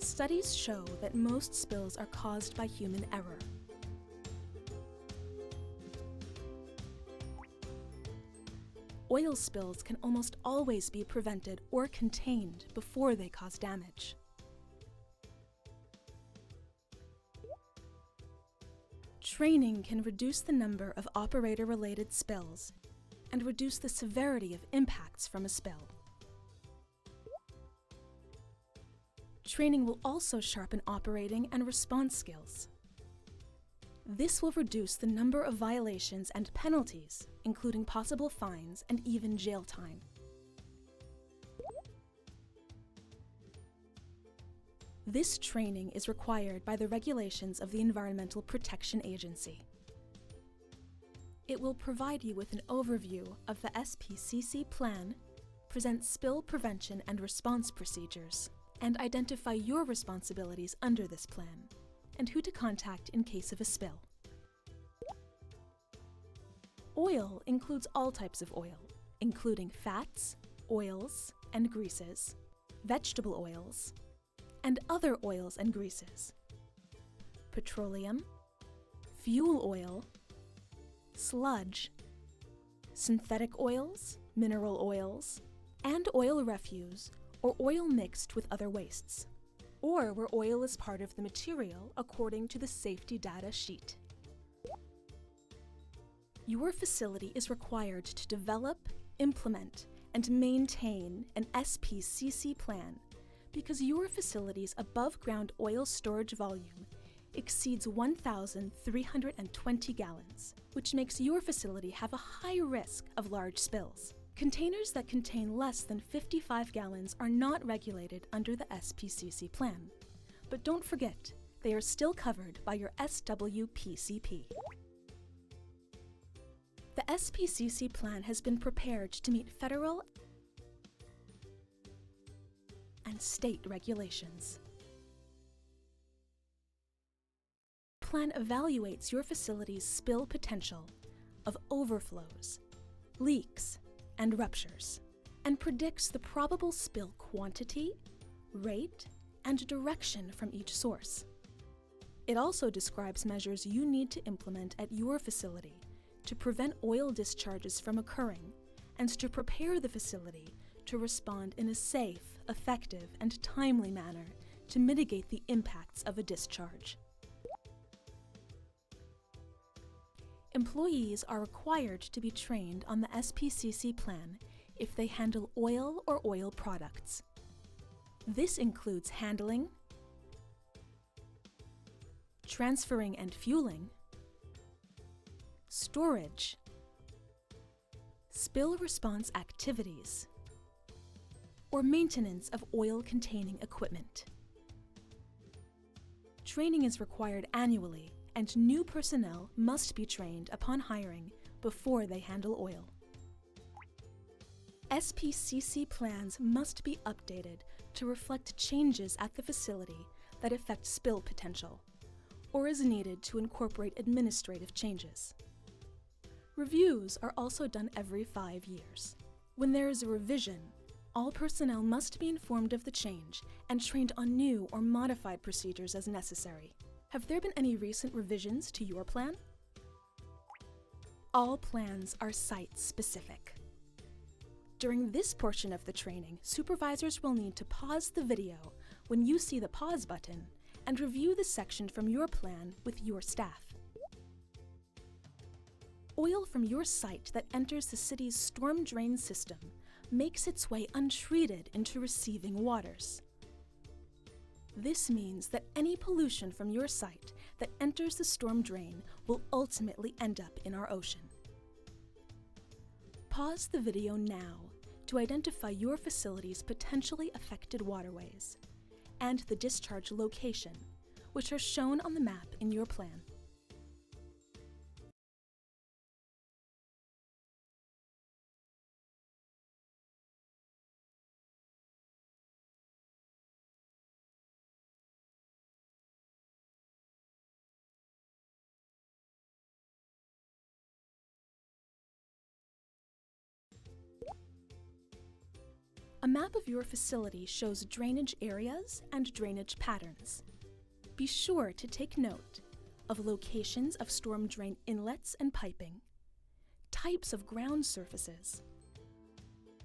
Studies show that most spills are caused by human error. Oil spills can almost always be prevented or contained before they cause damage. Training can reduce the number of operator-related spills and reduce the severity of impacts from a spill. Training will also sharpen operating and response skills. This will reduce the number of violations and penalties, including possible fines and even jail time. This training is required by the regulations of the Environmental Protection Agency. It will provide you with an overview of the SPCC Plan, present spill prevention and response procedures, and identify your responsibilities under this plan, and who to contact in case of a spill. Oil includes all types of oil, including fats, oils, and greases, vegetable oils, and other oils and greases, petroleum, fuel oil, sludge, synthetic oils, mineral oils, and oil refuse or oil mixed with other wastes, or where oil is part of the material according to the safety data sheet. Your facility is required to develop, implement, and maintain an SPCC plan because your facility's above-ground oil storage volume exceeds 1,320 gallons, which makes your facility have a high risk of large spills. Containers that contain less than 55 gallons are not regulated under the SPCC plan. But don't forget, they are still covered by your SWPCP. The SPCC plan has been prepared to meet federal and state regulations. The plan evaluates your facility's spill potential of overflows, leaks, and ruptures, and predicts the probable spill quantity, rate, and direction from each source. It also describes measures you need to implement at your facility to prevent oil discharges from occurring and to prepare the facility to respond in a safe, effective, and timely manner to mitigate the impacts of a discharge. Employees are required to be trained on the SPCC plan if they handle oil or oil products. This includes handling, transferring and fueling, storage, spill response activities, or maintenance of oil-containing equipment. Training is required annually, and new personnel must be trained upon hiring before they handle oil. SPCC plans must be updated to reflect changes at the facility that affect spill potential, or is needed to incorporate administrative changes. Reviews are also done every 5 years. When there is a revision, all personnel must be informed of the change and trained on new or modified procedures as necessary. Have there been any recent revisions to your plan? All plans are site-specific. During this portion of the training, supervisors will need to pause the video when you see the pause button and review the section from your plan with your staff. Oil from your site that enters the city's storm drain system makes its way untreated into receiving waters. This means that any pollution from your site that enters the storm drain will ultimately end up in our ocean. Pause the video now to identify your facility's potentially affected waterways and the discharge location, which are shown on the map in your plan. A map of your facility shows drainage areas and drainage patterns. Be sure to take note of locations of storm drain inlets and piping, types of ground surfaces,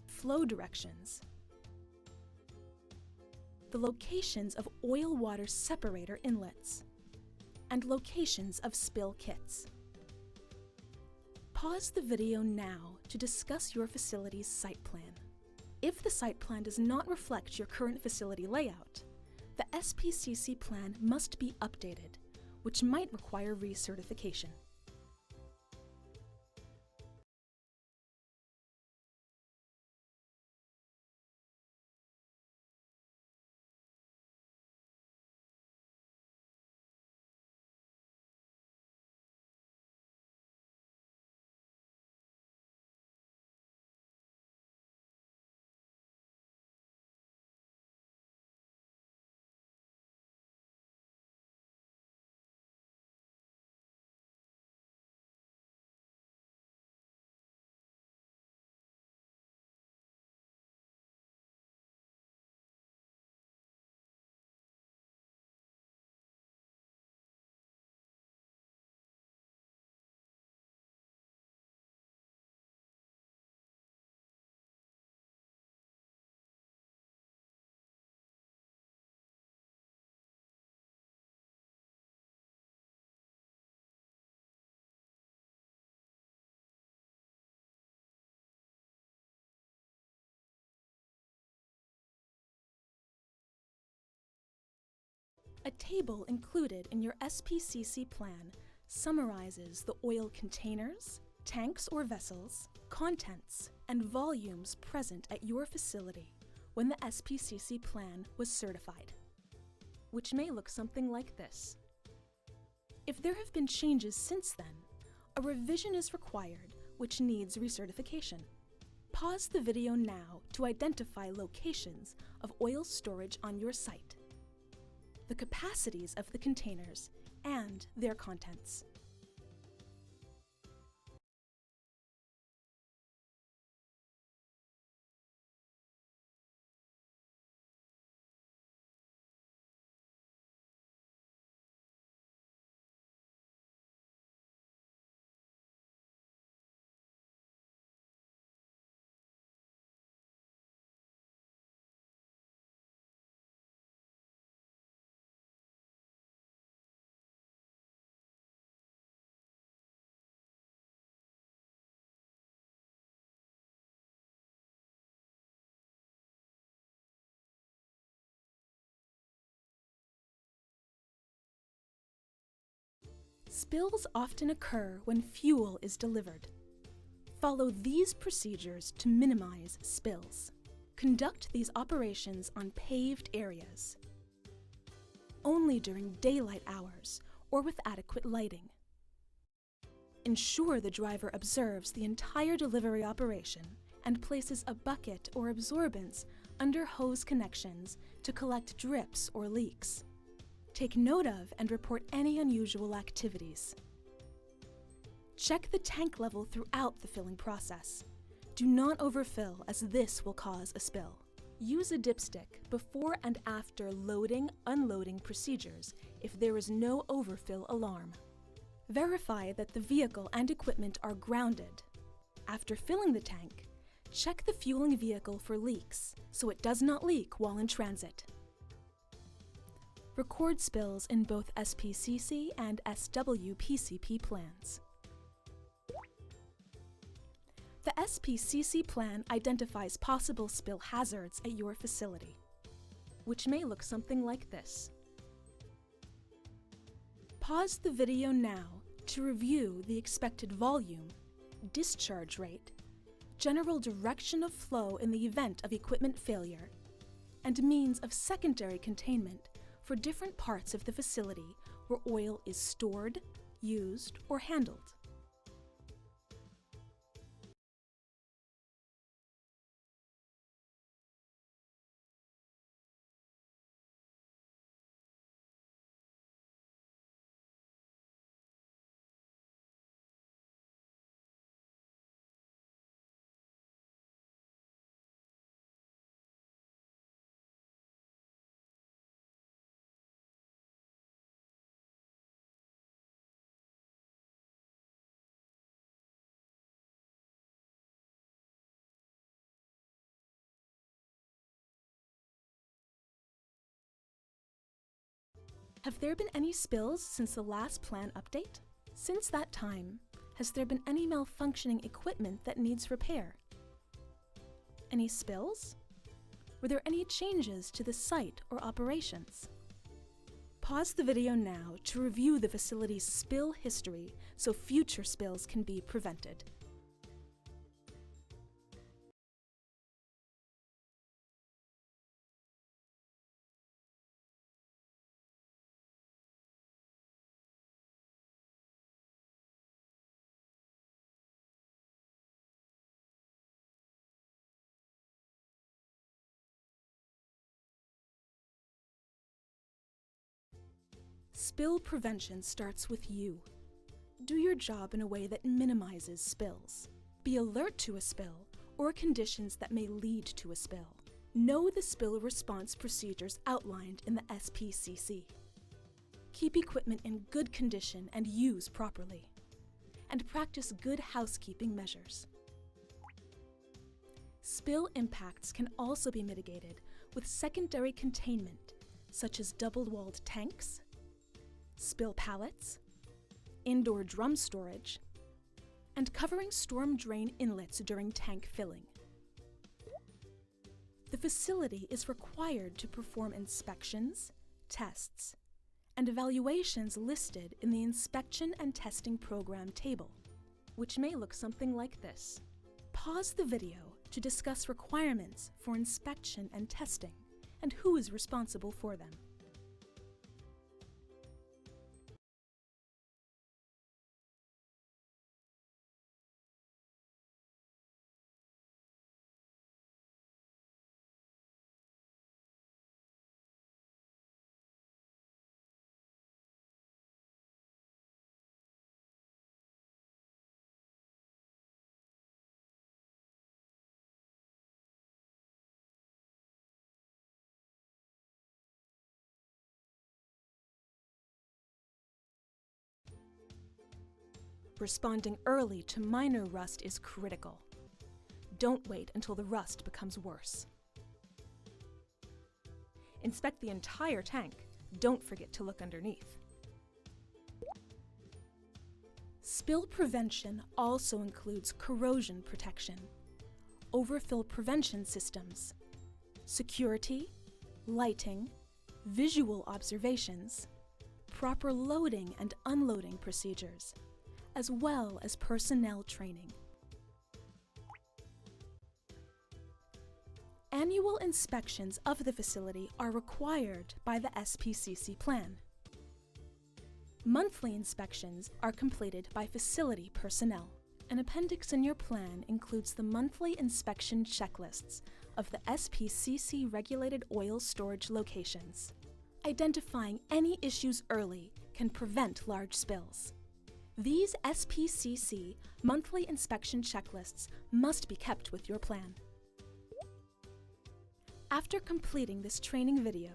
flow directions, the locations of oil-water separator inlets, and locations of spill kits. Pause the video now to discuss your facility's site plan. If the site plan does not reflect your current facility layout, the SPCC plan must be updated, which might require recertification. A table included in your SPCC plan summarizes the oil containers, tanks or vessels, contents, and volumes present at your facility when the SPCC plan was certified, which may look something like this. If there have been changes since then, a revision is required which needs recertification. Pause the video now to identify locations of oil storage on your site, the capacities of the containers, and their contents. Spills often occur when fuel is delivered. Follow these procedures to minimize spills. Conduct these operations on paved areas, only during daylight hours or with adequate lighting. Ensure the driver observes the entire delivery operation and places a bucket or absorbents under hose connections to collect drips or leaks. Take note of and report any unusual activities. Check the tank level throughout the filling process. Do not overfill, as this will cause a spill. Use a dipstick before and after loading, unloading procedures if there is no overfill alarm. Verify that the vehicle and equipment are grounded. After filling the tank, check the fueling vehicle for leaks so it does not leak while in transit. Record spills in both SPCC and SWPCP plans. The SPCC plan identifies possible spill hazards at your facility, which may look something like this. Pause the video now to review the expected volume, discharge rate, general direction of flow in the event of equipment failure, and means of secondary containment for different parts of the facility where oil is stored, used, or handled. Have there been any spills since the last plan update? Since that time, has there been any malfunctioning equipment that needs repair? Any spills? Were there any changes to the site or operations? Pause the video now to review the facility's spill history so future spills can be prevented. Spill prevention starts with you. Do your job in a way that minimizes spills. Be alert to a spill or conditions that may lead to a spill. Know the spill response procedures outlined in the SPCC. Keep equipment in good condition and use properly. And practice good housekeeping measures. Spill impacts can also be mitigated with secondary containment, such as double-walled tanks, spill pallets, indoor drum storage, and covering storm drain inlets during tank filling. The facility is required to perform inspections, tests, and evaluations listed in the Inspection and Testing Program table, which may look something like this. Pause the video to discuss requirements for inspection and testing and who is responsible for them. Responding early to minor rust is critical. Don't wait until the rust becomes worse. Inspect the entire tank. Don't forget to look underneath. Spill prevention also includes corrosion protection, overfill prevention systems, security, lighting, visual observations, proper loading and unloading procedures, as well as personnel training. Annual inspections of the facility are required by the SPCC Plan. Monthly inspections are completed by facility personnel. An appendix in your plan includes the monthly inspection checklists of the SPCC regulated oil storage locations. Identifying any issues early can prevent large spills. These SPCC monthly inspection checklists must be kept with your plan. After completing this training video,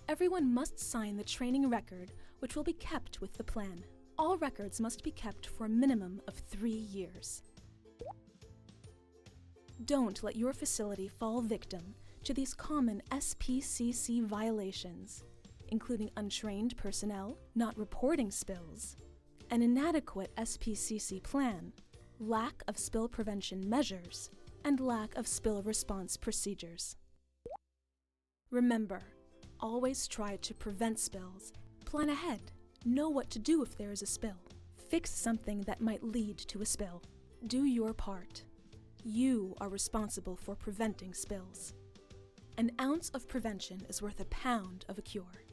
everyone must sign the training record, which will be kept with the plan. All records must be kept for a minimum of 3 years. Don't let your facility fall victim to these common SPCC violations, including untrained personnel, not reporting spills, an inadequate SPCC plan, lack of spill prevention measures, and lack of spill response procedures. Remember, always try to prevent spills. Plan ahead. Know what to do if there is a spill. Fix something that might lead to a spill. Do your part. You are responsible for preventing spills. An ounce of prevention is worth a pound of a cure.